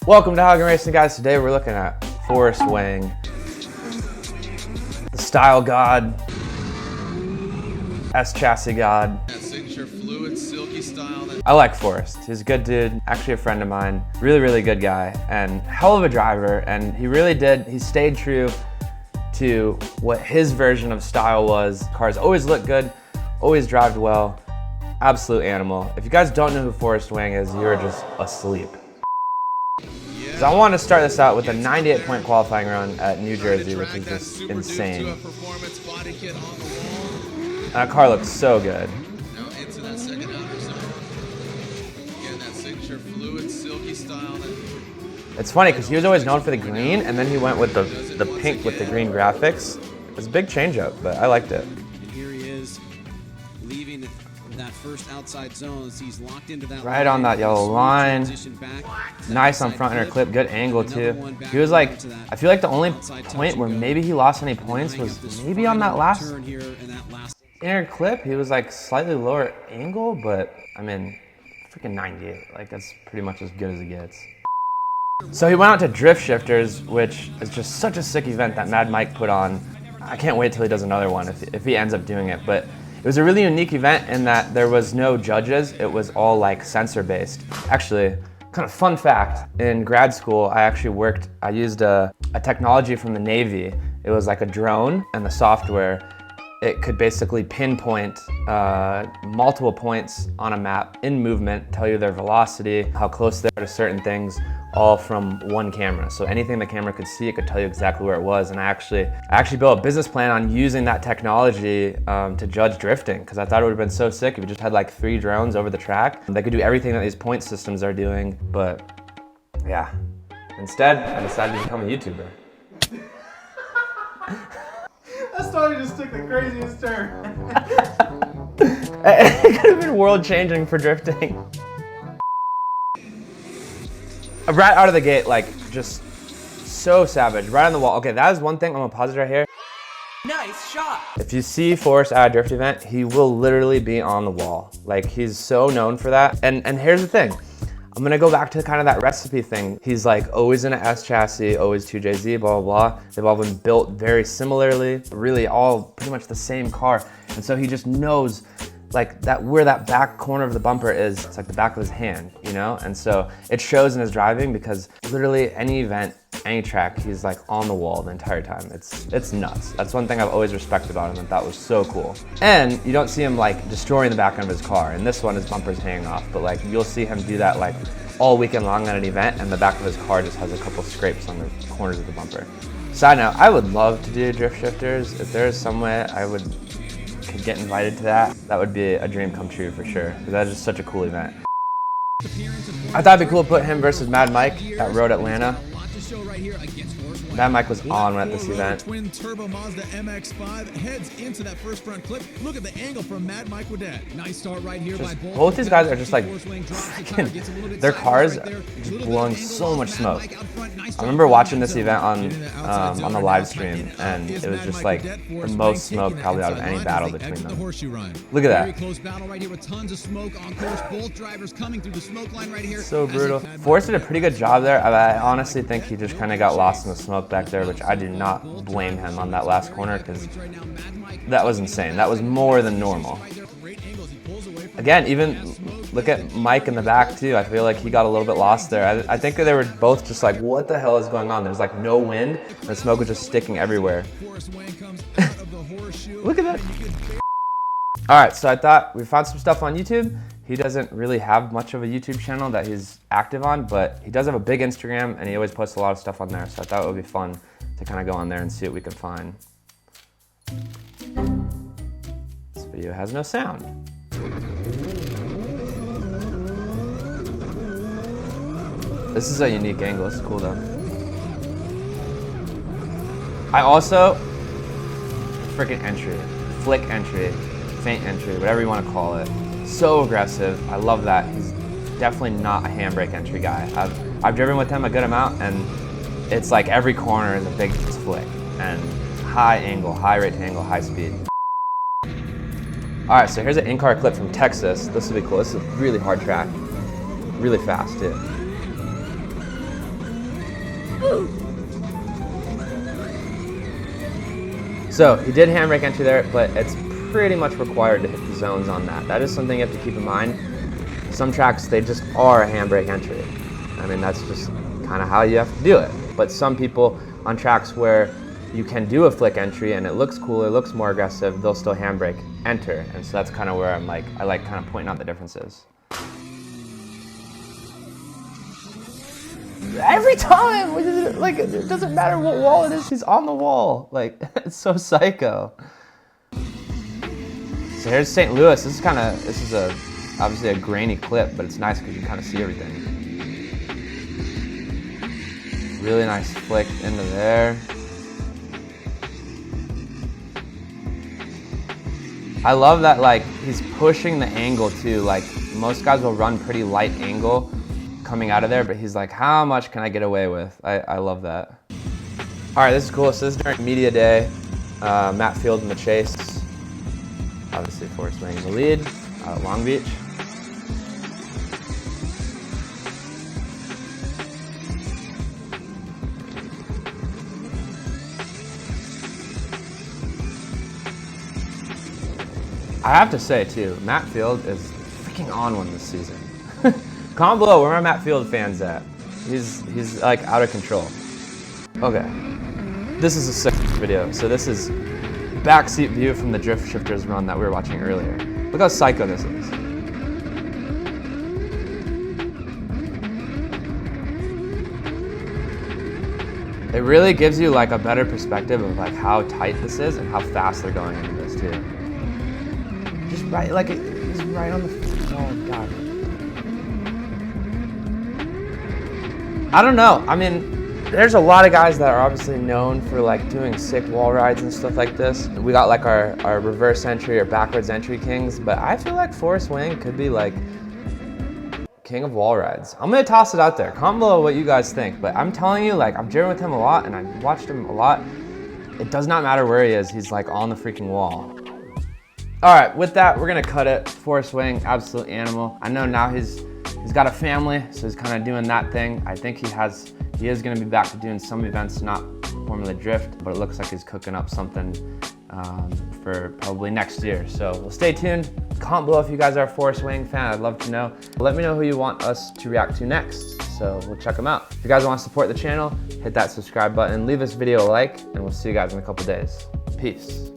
Welcome to Haugen Racing, guys. Today we're looking at Forrest Wang, the style god, S-chassis god. That signature fluid, silky style. I like Forrest. He's a good dude, actually a friend of mine. Really good guy, and hell of a driver. And he stayed true to what his version of style was. Cars always look good, always drive well. Absolute animal. If you guys don't know who Forrest Wang is, you're just asleep. So I want to start this out with a 98-point qualifying run at New Jersey, which is just insane. That car looks so good. Now into that second outer zone. Again, that signature fluid, silky style. It's funny because he was always known for the green, and then he went with the pink with the green graphics. It was a big change up, but I liked it. And here he is, leaving that first outside zone. He's locked into that right on that yellow line. Nice on front inner clip, good angle too. He was like, I feel like the only point where maybe he lost any points was maybe on that last inner clip. He was like slightly lower angle, but I mean, freaking 98. Like that's pretty much as good as it gets. So he went out to Drift Shifters, which is just such a sick event that Mad Mike put on. I can't wait till he does another one if he ends up doing it. But it was a really unique event in that there was no judges. It was all like sensor based. Actually, kind of fun fact, in grad school, I used a technology from the Navy. It was like a drone, and the software, it could basically pinpoint multiple points on a map in movement, tell you their velocity, how close they are to certain things, all from one camera. So anything the camera could see, it could tell you exactly where it was. And I actually built a business plan on using that technology to judge drifting, because I thought it would have been so sick if you just had like 3 drones over the track. They could do everything that these point systems are doing, but yeah. Instead, I decided to become a YouTuber. That story just took the craziest turn. It could have been world-changing for drifting. Right out of the gate, like, just so savage. Right on the wall. Okay, that is one thing. I'm gonna pause it right here. Nice shot. If you see Forrest at a drift event, he will literally be on the wall. Like, he's so known for that. And here's the thing. I'm gonna go back to kind of that recipe thing. He's like always in an S chassis, always 2JZ, blah, blah, blah. They've all been built very similarly, really all pretty much the same car. And so he just knows like where that back corner of the bumper is. It's like the back of his hand, you know? And so it shows in his driving, because literally any event, any track, he's like on the wall the entire time. It's nuts. That's one thing I've always respected about him, and that was so cool. And you don't see him like destroying the back end of his car. And this one, his bumper's hanging off, but like you'll see him do that like all weekend long at an event, and the back of his car just has a couple scrapes on the corners of the bumper. Side note, I would love to do Drift Shifters. If there's some way I could get invited to that, that would be a dream come true for sure, because that is just such a cool event. I thought it'd be cool to put him versus Mad Mike at Road Atlanta. Mad Mike was on at this event. Twin turbo Mazda MX-5 heads into that first front clip. Look at the angle from Mad Mike Whiddett. Nice start right here by both these guys are just like freaking, their cars are just blowing so much smoke. I remember watching this event on the live stream, and it was just like the most smoke probably out of any battle between them. Look at that. Very close battle right here with tons of smoke on course. Both drivers coming through the smoke line right here. So brutal. Forrest did a pretty good job there. I honestly think he just kind of got lost in the smoke back there, which I do not blame him on that last corner, because that was insane. That was more than normal. Again, even look at Mike in the back too. I feel like he got a little bit lost there. I think they were both just like, what the hell is going on? There's like no wind, and the smoke was just sticking everywhere. Look at that. All right, so I thought we found some stuff on YouTube. He doesn't really have much of a YouTube channel that he's active on, but he does have a big Instagram, and he always posts a lot of stuff on there. So I thought it would be fun to kind of go on there and see what we could find. This video has no sound. This is a unique angle. This is cool though. I also freaking entry, flick entry, feint entry, whatever you want to call it. So aggressive. I love that. He's definitely not a handbrake entry guy. I've driven with him a good amount, and it's like every corner is a big flick, and high angle, high rate to angle, high speed. All right, so here's an Incar clip from Texas. This will be cool. This is a really hard track, really fast too. So he did handbrake entry there, but it's pretty much required to hit the zones on that. That is something you have to keep in mind. Some tracks, they just are a handbrake entry. I mean, that's just kind of how you have to do it. But some people on tracks where you can do a flick entry and it looks cooler, it looks more aggressive, they'll still handbrake enter. And so that's kind of where I like kind of pointing out the differences. Every time, like, it doesn't matter what wall it is, he's on the wall. Like, it's so psycho. So here's St. Louis. This is obviously a grainy clip, but it's nice because you kind of see everything. Really nice flick into there. I love that, like, he's pushing the angle too. Like, most guys will run pretty light angle coming out of there, but he's like, how much can I get away with? I love that. All right, this is cool. So this is during media day. Matt Field in the chase. Obviously, Forrest Wang in the lead out at Long Beach. I have to say too, Matt Field is freaking on one this season. Comment below where my Matt Field fans at. He's like out of control. Okay, this is a sick video. So this is backseat view from the drift shifters run that we were watching earlier. Look how psycho this is. It really gives you like a better perspective of like how tight this is and how fast they're going into this too. Just right, like he's right on the, oh God. I don't know, I mean, there's a lot of guys that are obviously known for like doing sick wall rides and stuff like this. We got like our reverse entry or backwards entry kings, but I feel like Forrest Wang could be like king of wall rides. I'm gonna toss it out there. Comment below what you guys think, but I'm telling you, like, I'm jamming with him a lot and I've watched him a lot. It does not matter where he is, he's like on the freaking wall. All right, with that, we're gonna cut it. Forrest Wang, absolute animal. I know now he's got a family, so he's kind of doing that thing. I think he is gonna be back to doing some events, not Formula Drift, but it looks like he's cooking up something for probably next year. So we'll stay tuned. Comment below if you guys are a Forrest Wang fan. I'd love to know. Let me know who you want us to react to next. So we'll check them out. If you guys want to support the channel, hit that subscribe button, leave this video a like, and we'll see you guys in a couple days. Peace.